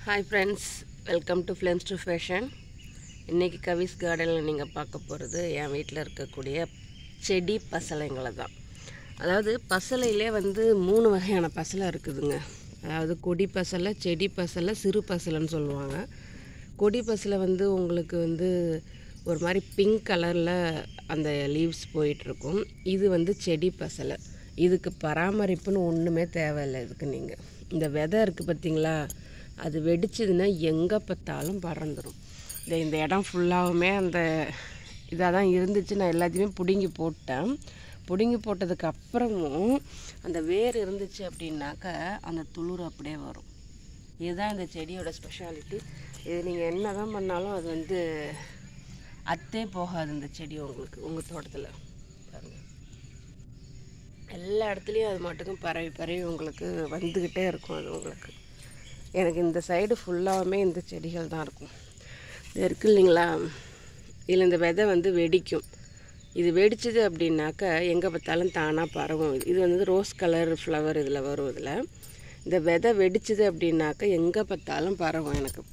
Hi friends, welcome to Flames to Fashion. இன்னைக்கு கவிஸ் கார்டனில் நீங்கள் பார்க்க போகிறது என் வீட்டில் இருக்கக்கூடிய செடி பசலைங்களை தான். அதாவது பசலையிலே வந்து 3 வகையான பசலை இருக்குதுங்க. அதாவது கொடி பசலை, செடி பசலை, சிறு பசலைன்னு சொல்லுவாங்க. கொடி பசலை வந்து உங்களுக்கு வந்து ஒரு மாதிரி பிங்க் கலரில் அந்த லீவ்ஸ் போயிட்டுருக்கும். இது வந்து செடி பசலை. இதுக்கு பராமரிப்புன்னு ஒன்றுமே தேவையில்லை. இதுக்கு நீங்கள் இந்த விதை இருக்குது பார்த்தீங்களா, அது வெடிச்சதுன்னா எங்கே பார்த்தாலும் பறந்துடும். இந்த இடம் ஃபுல்லாகவுமே அந்த இதாக தான் இருந்துச்சு. நான் எல்லாத்தையுமே பிடுங்கி போட்டேன். பிடுங்கி போட்டதுக்கு அப்புறமும் அந்த வேர் இருந்துச்சு அப்படின்னாக்கா அந்த துளிர் அப்படியே வரும். இதுதான் இந்த செடியோட ஸ்பெஷாலிட்டி. இது நீங்கள் என்ன தான் பண்ணாலும் அது வந்து அத்தே போகாது. இந்த செடி உங்களுக்கு உங்கள் தோட்டத்தில் பாருங்கள், எல்லா இடத்துலையும் அது மட்டுக்கும் பரவி பரவி உங்களுக்கு வந்துக்கிட்டே இருக்கும். அது உங்களுக்கு எனக்கு இந்த சைடு ஃபுல்லாகவுமே இந்த செடிகள் தான் இருக்கும். இது இருக்குது இல்லைங்களா, இதில் இந்த விதை வந்து வெடிக்கும். இது வெடிச்சது அப்படின்னாக்கா எங்கே பார்த்தாலும் தானாக பரவும். இது வந்து ரோஸ் கலர் ஃப்ளவர் இதில் வரும். இதில் இந்த விதை வெடிச்சது அப்படின்னாக்கா எங்கே பார்த்தாலும் பரவும் எனக்கு.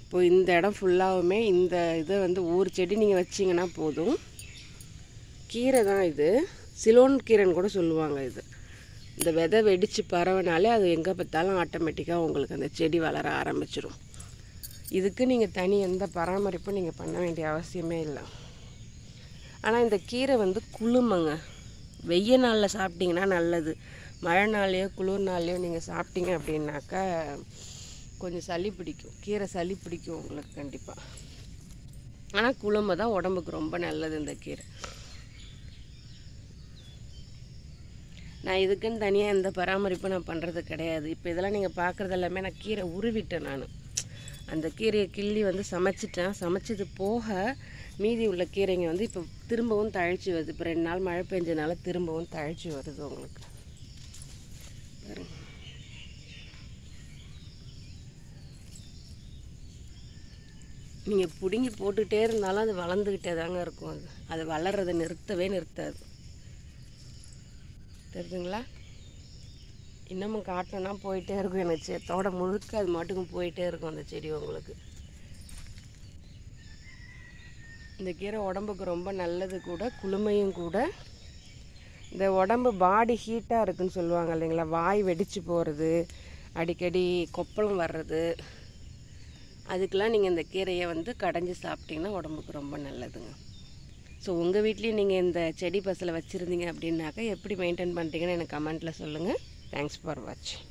இப்போது இந்த இடம் ஃபுல்லாகவுமே இந்த இதை வந்து ஒரு செடி நீங்கள் வச்சிங்கன்னா போதும். கீரை தான் இது, சிலோன் கீரைன்னு கூட சொல்லுவாங்க. இது இந்த விதை வெடித்து பரவனாலே அது எங்கே பார்த்தாலும் ஆட்டோமேட்டிக்காக உங்களுக்கு அந்த செடி வளர ஆரம்பிச்சிடும். இதுக்கு நீங்கள் தனி எந்த பராமரிப்பும் நீங்கள் பண்ண வேண்டிய அவசியமே இல்லை. ஆனால் இந்த கீரை வந்து குளுமைங்க. வெய்ய நாளில் சாப்பிட்டிங்கன்னா நல்லது. மழை நாள்லையோ குளிர் நாள்லையோ நீங்கள் சாப்பிட்டீங்க அப்படின்னாக்கா கொஞ்சம் சளி பிடிக்கும். கீரை சளி பிடிக்கும் உங்களுக்கு கண்டிப்பாக. ஆனால் குளுமை தான் உடம்புக்கு ரொம்ப நல்லது இந்த கீரை. நான் இதுக்குன்னு தனியாக எந்த பராமரிப்பும் நான் பண்ணுறது கிடையாது. இப்போ இதெல்லாம் நீங்கள் பார்க்குறது எல்லாமே நான் கீரை உருவிட்டேன். நான் அந்த கீரையை கிள்ளி வந்து சமைச்சிட்டேன். சமைச்சது போக மீதி உள்ள கீரைங்க வந்து இப்போ திரும்பவும் தழைச்சி வருது. இப்போ 2 நாள் மழை பெஞ்சனால திரும்பவும் தழைச்சி வருது உங்களுக்கு. நீங்கள் பிடுங்கி போட்டுக்கிட்டே இருந்தாலும் அது வளர்ந்துக்கிட்டே தாங்க இருக்கும். அது வளர்றதை நிறுத்தவே நிறுத்தாது. தெரியுதுங்களா? இன்னமும் காட்டினா போயிட்டே இருக்கும். எனக்கு தோட முழுக்க அது மாட்டுக்கும் போயிட்டே இருக்கும் அந்த செடி உங்களுக்கு. இந்த கீரை உடம்புக்கு ரொம்ப நல்லது கூட, குளுமையும் கூட. இந்த உடம்பு பாடி ஹீட்டாக இருக்குதுன்னு சொல்லுவாங்க இல்லைங்களா, வாய் வெடித்து போகிறது, அடிக்கடி கொப்பளம் வர்றது, அதுக்கெலாம் நீங்கள் இந்த கீரையை வந்து கடைஞ்சி சாப்பிட்டிங்கன்னா உடம்புக்கு ரொம்ப நல்லதுங்க. ஸோ உங்கள் வீட்லேயும் நீங்கள் இந்த செடி பசலை வச்சுருந்தீங்க அப்படின்னாக்கா எப்படி மெயின்டைன் பண்ணுறீங்கன்னு எனக்கு கமெண்ட்டில் சொல்லுங்கள். தேங்க்ஸ் ஃபார் வாட்சிங்.